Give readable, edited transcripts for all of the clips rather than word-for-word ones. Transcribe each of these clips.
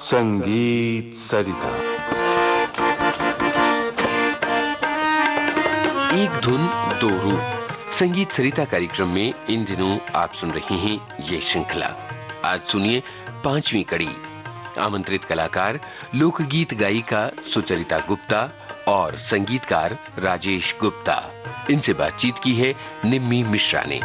संगीत सरिता। एक धुन दो रूप संगीत सरिता कार्यक्रम में इन दिनों आप सुन रहे हैं ये श्रृंखला। आज सुनिए 5वीं कड़ी। आमंत्रित कलाकार लोकगीत गायिका सुचरिता गुप्ता और संगीतकार राजेश गुप्ता। इनसे बातचीत की है निम्मी मिश्रा ने।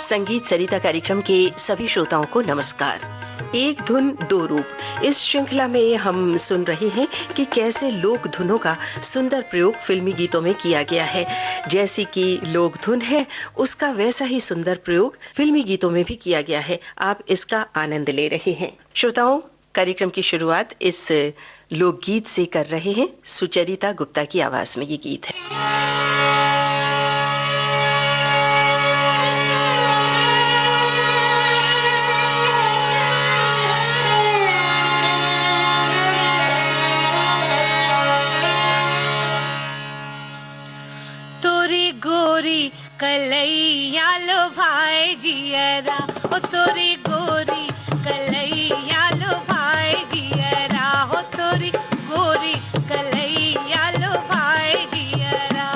संगीत सरिता कार्यक्रम के सभी श्रोताओं को नमस्कार। एक धुन दो रूप इस श्रृंखला में हम सुन रहे हैं कि कैसे लोक धुनों का सुंदर प्रयोग फिल्मी गीतों में किया गया है। जैसी कि लोक धुन है उसका वैसा ही सुंदर प्रयोग फिल्मी गीतों में भी किया गया है। आप इसका आनंद ले रहे हैं। श्रोताओं, कार्यक्रम की शुरुआत इस लोकगीत से कर रहे हैं। सुचरिता गुप्ता की आवाज में ये गीत है। कलैया लो भाई जियरा, हो तोरी गोरी कलैया लो भाई जियरा, हो तोरी गोरी कलैया लो भाई जियरा।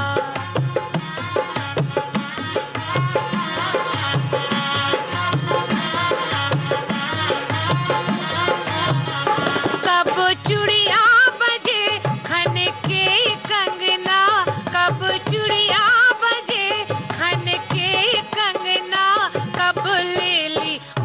कब चूड़िया बजे खन के कंगना, कब चूड़िया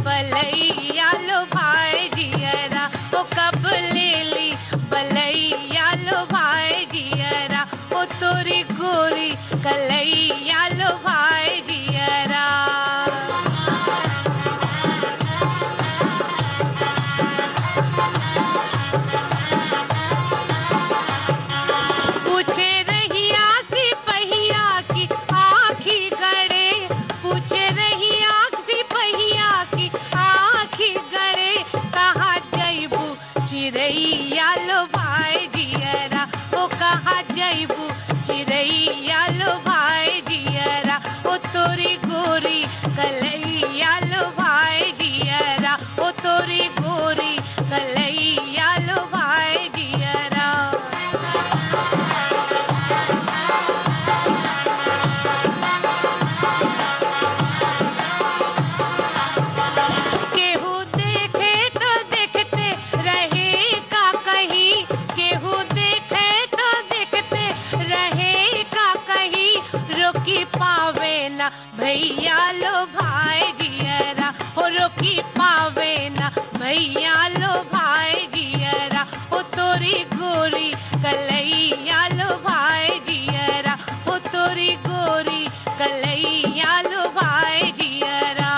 बलैया लो भाई जियरा, ओ कब ले ली बलैया लो भाई जियरा, ओ तोरी गोरी कलैया लो भाई जियरा। पूछे रहिया सिपहिया की आँखी गड़े, पूछे रहिया सिपहिया की आँखी गड़े, कहाँ जैबू चिरैया लो भाई जियरा, ओ कहाँ जैबू चिरैया लो भाई जियरा, ओ तोरी गोरी कलैया लो भाई जियरा, ओ तोरी गोरी कलैया लो भाई जियरा। भैया लो भाई जियरा, हो रोकी पावे ना भैया लो भाई जियरा, हो तोरी गोरी कलैया लो भाई जियरा, हो तोरी गोरी कलैया लो भाई जियरा।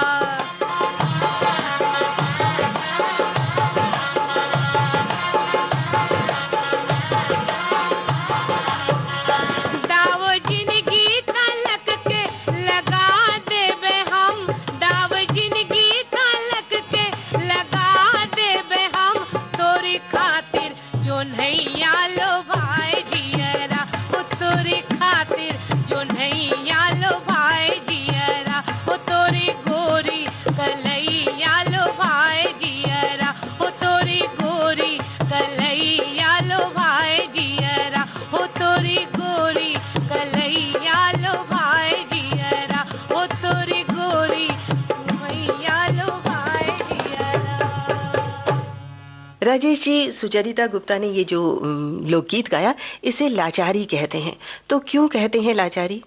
राजेश जी, सुचरिता गुप्ता ने ये जो लोकगीत गाया इसे लाचारी कहते हैं, तो क्यों कहते हैं लाचारी?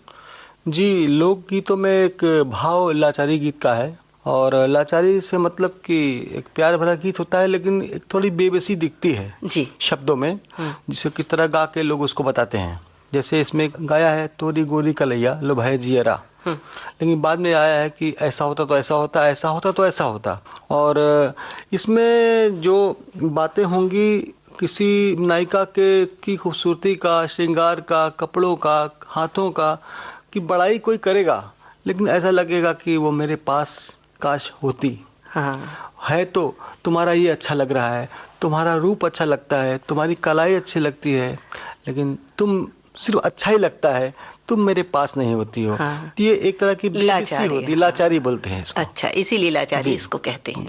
जी, लोकगीतों में एक भाव लाचारी गीत का है, और लाचारी से मतलब कि एक प्यार भरा गीत होता है लेकिन एक थोड़ी बेबसी दिखती है जी शब्दों में, जिसे किस तरह गा के लोग उसको बताते हैं। जैसे इसमें गाया है तोरी गोरी कलैया लो भाई जियरा, लेकिन बाद में आया है कि ऐसा होता तो ऐसा होता, ऐसा होता तो ऐसा होता। और इसमें जो बातें होंगी किसी नायिका के की खूबसूरती का, श्रृंगार का, कपड़ों का, हाथों का, कि बड़ाई कोई करेगा लेकिन ऐसा लगेगा कि वो मेरे पास काश होती। हाँ, है तो तुम्हारा ये अच्छा लग रहा है, तुम्हारा रूप अच्छा लगता है, तुम्हारी कलाई अच्छी लगती है, लेकिन तुम सिर्फ अच्छा ही लगता है, तुम मेरे पास नहीं होती हो। हाँ। तो ये एक तरह की बेबसी लाचारी, होती है, लाचारी बोलते हैं इसको। अच्छा, इसीलिए लाचारी इसको कहते हैं।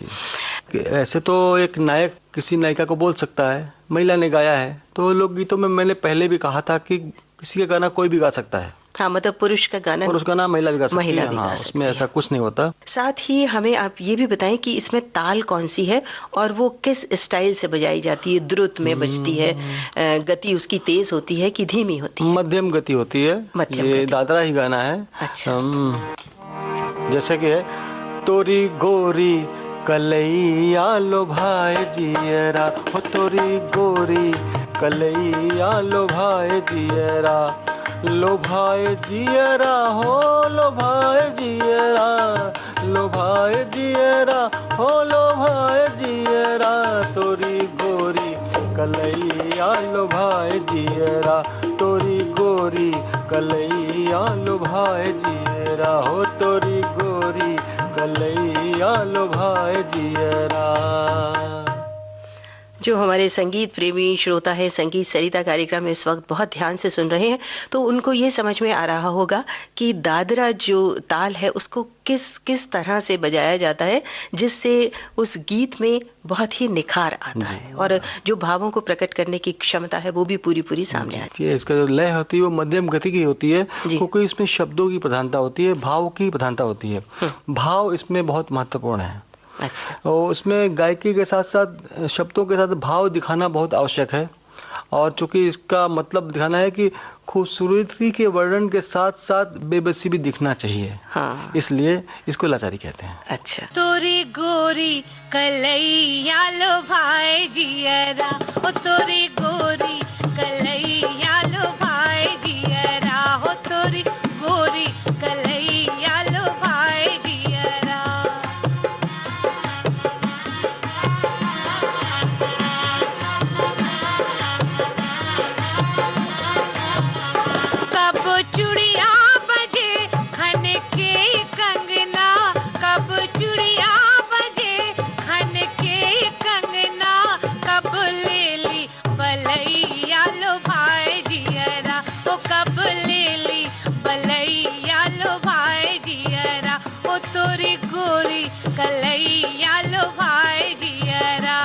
कि ऐसे तो एक नायक किसी नायिका को बोल सकता है, महिला ने गाया है, तो लोकगीतों में मैंने पहले भी कहा था कि किसी का गाना कोई भी गा सकता है, हाँ, मतलब पुरुष का गाना और उसका नाम महिला भी गा सकती महिला है। भी गा हाँ, सकती उसमें है। ऐसा कुछ नहीं होता। साथ ही हमें आप ये भी बताएं कि इसमें ताल कौन सी है और वो किस स्टाइल से बजाई जाती है, द्रुत में बजती है, गति उसकी तेज होती है कि धीमी होती है? मध्यम गति होती है। मध्यम ये गति। दादरा ही गाना है। अच्छा। जैसे कि है, तोरी गोरी कलैया लो भाई जियरा, हो तोरी गोरी कलैया लो भाई जियरा, लो भाई जियरा, हो लो भाई जियरा, लो भाई जियरा, हो लो भाई जियरा, तोरी गोरी कलैया लो भाई जियरा, तोरी गोरी कलैया लो भाई जियरा, हो तोरी गोरी कलैया लो भाई जियरा। जो हमारे संगीत प्रेमी श्रोता है संगीत सरिता कार्यक्रम में इस वक्त बहुत ध्यान से सुन रहे हैं, तो उनको ये समझ में आ रहा होगा कि दादरा जो ताल है उसको किस किस तरह से बजाया जाता है जिससे उस गीत में बहुत ही निखार आता है और जो भावों को प्रकट करने की क्षमता है वो भी पूरी पूरी सामने आती ये इसका जो लय होती है वो मध्यम गति की होती है, क्योंकि इसमें शब्दों की प्रधानता होती है, भाव की प्रधानता होती है। भाव इसमें बहुत महत्वपूर्ण है। अच्छा। और उसमें गायकी के साथ साथ शब्दों के साथ भाव दिखाना बहुत आवश्यक है, और चूंकि इसका मतलब दिखाना है कि खूबसूरती के वर्णन के साथ साथ बेबसी भी दिखना चाहिए। हाँ। इसलिए इसको लाचारी कहते हैं। अच्छा। तोरी गोरी कलैया लो भाई जियरा, ओ तोरी गोरी कलैया लो भाई जियरा, हो तोरी गोरी कलैया लो भाई जियरा। कब चूड़िया बजे खन के कंगना, कब चूड़िया बजे खन के कंगना, कब ले ली बलैया लो भाई जियरा, ओ कब ले ली बलैया लो भाई जियरा, ओ तोरी गोरी कलैया लो भाई जियरा।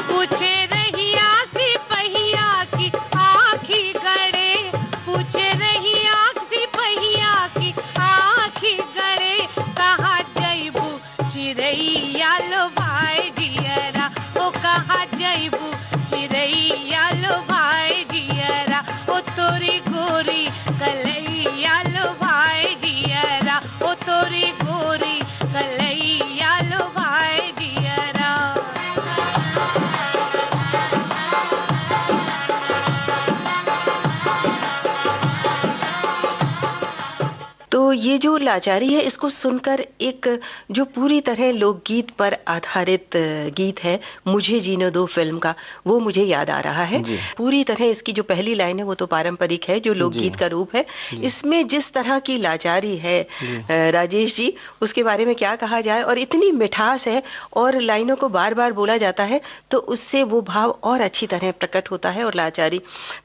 पूछे रहिया सिपहिया की आँखी गड़े, पूछे रहिया सिपहिया की आँखी गड़े, कहाँ जैबू चिरैया लो भाई जियरा, ओ कहाँ जैबू चिरैया लो भाई जियरा, ओ तोरी गोरी कलैया लो भाई जियरा, ओ तोरी गोरी कलैया लो भाई जियरा। तो ये जो लाचारी है इसको सुनकर एक जो पूरी तरह लोकगीत पर आधारित गीत है मुझे जीने दो फिल्म का, वो मुझे याद आ रहा है। पूरी तरह इसकी जो पहली लाइन है वो तो पारंपरिक है, जो लोकगीत का रूप है। इसमें जिस तरह की लाचारी है राजेश जी, उसके बारे में क्या कहा जाए, और इतनी मिठास है और लाइनों को बार बार बोला जाता है तो उससे वो भाव और अच्छी तरह प्रकट होता है। और लाचारी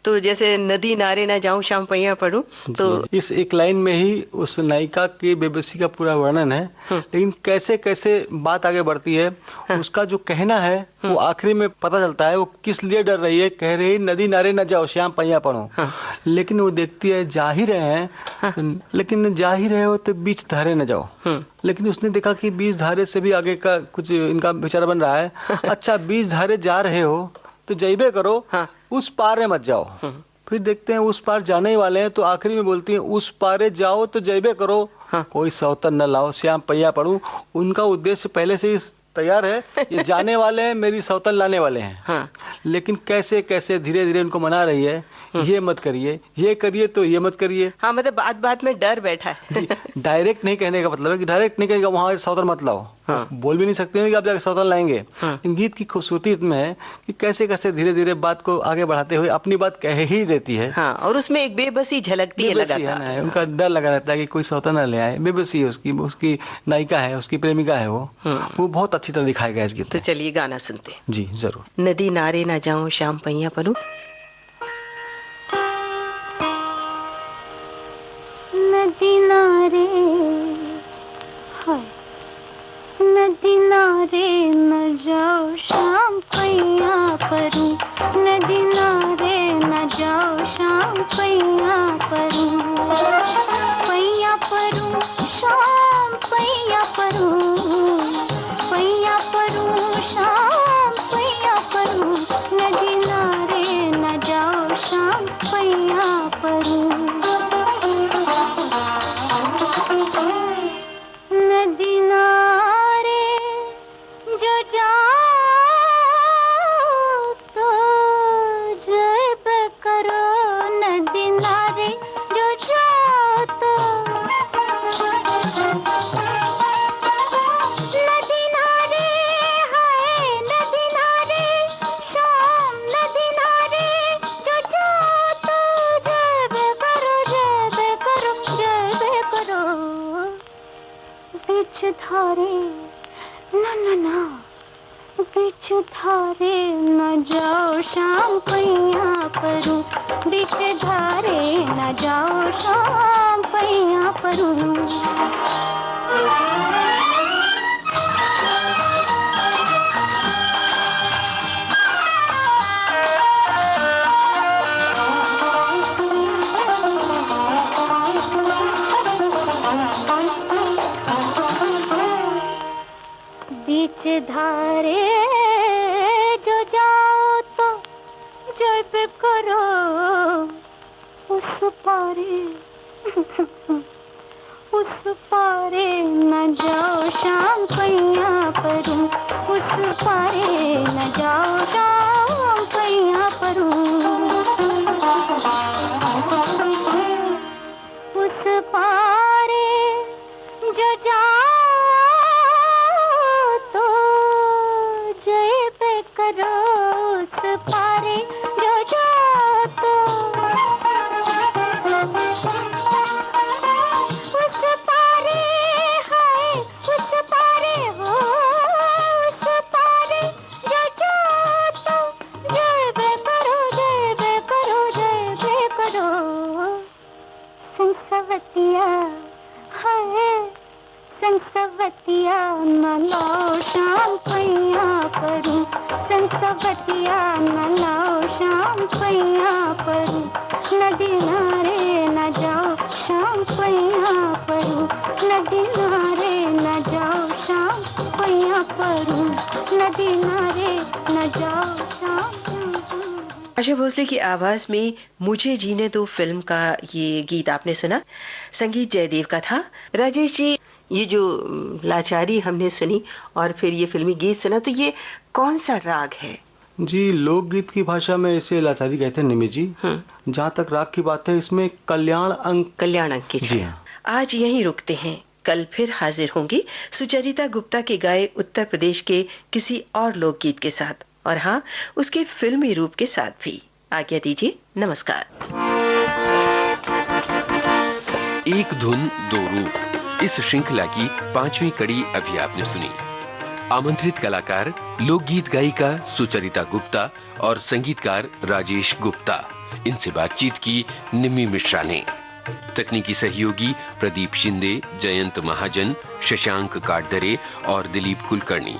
तो जैसे नदी नारे ना जाऊं शाम पैया पढ़ूं, तो इस एक लाइन में ही उस नायिका की बेबसी का पूरा वर्णन है। लेकिन कैसे कैसे बात आगे बढ़ती है, उसका जो कहना है वो आखिरी में पता चलता है वो किस लिए डर रही है। कह रही नदी नारे न जाओ श्याम पैया पढ़ो, लेकिन वो देखती है जा ही रहे हैं, लेकिन जा ही रहे हो तो बीच धारे न जाओ। लेकिन उसने देखा कि बीच धारे से भी आगे का कुछ इनका विचार बन रहा है। अच्छा, बीच धारे जा रहे हो तो जइबे करो, उस पार में मत जाओ। फिर देखते हैं उस पार जाने ही वाले हैं तो आखिरी में बोलती हैं उस पारे जाओ तो जइबे करो, कोई सौतन न लाओ श्याम पैया पढ़ूं। उनका उद्देश्य पहले से ही तैयार है, ये जाने वाले हैं, मेरी सौतन लाने वाले हैं। लेकिन कैसे कैसे धीरे धीरे उनको मना रही है, ये मत करिए, ये करिए तो ये मत करिए। हाँ, मतलब बात बात में डर बैठा है। डायरेक्ट नहीं कहने का मतलब है कि डायरेक्ट नहीं कहेगा वहां सौतन मत लाओ। बोल भी नहीं सकते हैं कि आप जाके सौतन लाएंगे। गीत की खूबसूरती इसमें है कि कैसे कैसे धीरे धीरे बात को आगे बढ़ाते हुए अपनी बात कह ही देती है। हाँ, और उसमें एक बेबसी झलकती है लगातार। उनका डर लगा रहता है कि कोई सौतन न ले आए। बेबसी है उसकी नायिका है, उसकी प्रेमिका है, वो बहुत अच्छी तरह दिखाया गया इस गीत तो में। चलिए गाना सुनते हैं। जी जरूर। नदी नारे ना जाऊं शाम पैया पढ़ूं। जाओ शाम पैया परूं शाम पैया परूं शाम पैया परूं नदी नारे न जाओ शाम पैया परूं नदी नारे जो जाओ तो जब करो नदी नारे जो जाओ तो नदी नारे हाय नदी नारे शाम नदी नारे जो जाओ तो जब करो बीच धारे ना बीच धारे न जाओ शाम पैया परूं बीच धारे न जाओ शाम पैया परूं बीच धारे जो जाओ तो जब करो उस पारे न जाओ शाम पैया परूं उस पारे न जाओ शाम पैया परूं उस पारे जो जाओ तो जय पे करो उस पारे जो जाओ तो उस पारे हाय उस पारे हो उस पारे जो जाओ तो जय पे करो संसवतिया हाय संसवतिया न लाओ शाम पैया परूं संसवतिया न लाओ शाम पैया परूं नदी नारे न जाओ शाम पैया परूं नदी नारे न जाओ शाम पैया परूं नदी नारे न जाओ शाम आशा भोसले की आवाज में मुझे जीने दो फिल्म का ये गीत आपने सुना। संगीत जयदेव का था। राजेश जी, ये जो लाचारी हमने सुनी और फिर ये फिल्मी गीत सुना, तो ये कौन सा राग है? जी, लोकगीत की भाषा में इसे लाचारी कहते हैं निमि जी। जहाँ तक राग की बात है, इसमें कल्याण अंक की। जी हाँ। आज यहीं रुकते हैं, कल फिर हाजिर होंगे सुचरिता गुप्ता के गाए उत्तर प्रदेश के किसी और लोकगीत के साथ, और हाँ, उसके फिल्मी रूप के साथ भी। आज्ञा दीजिए, नमस्कार। एक धुन दो रूप, इस श्रृंखला की 5वीं कड़ी अभी आपने सुनी। आमंत्रित कलाकार लोकगीत गायिका सुचरिता गुप्ता और संगीतकार राजेश गुप्ता। इनसे बातचीत की निमि मिश्रा ने। तकनीकी सहयोगी प्रदीप शिंदे, जयंत महाजन, शशांक काटदरे और दिलीप कुलकर्णी।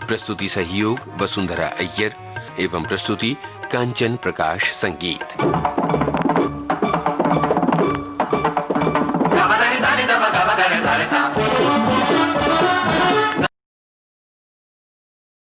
प्रस्तुति सहयोग वसुंधरा अय्यर एवं प्रस्तुति कांचन प्रकाश संगीत। Sa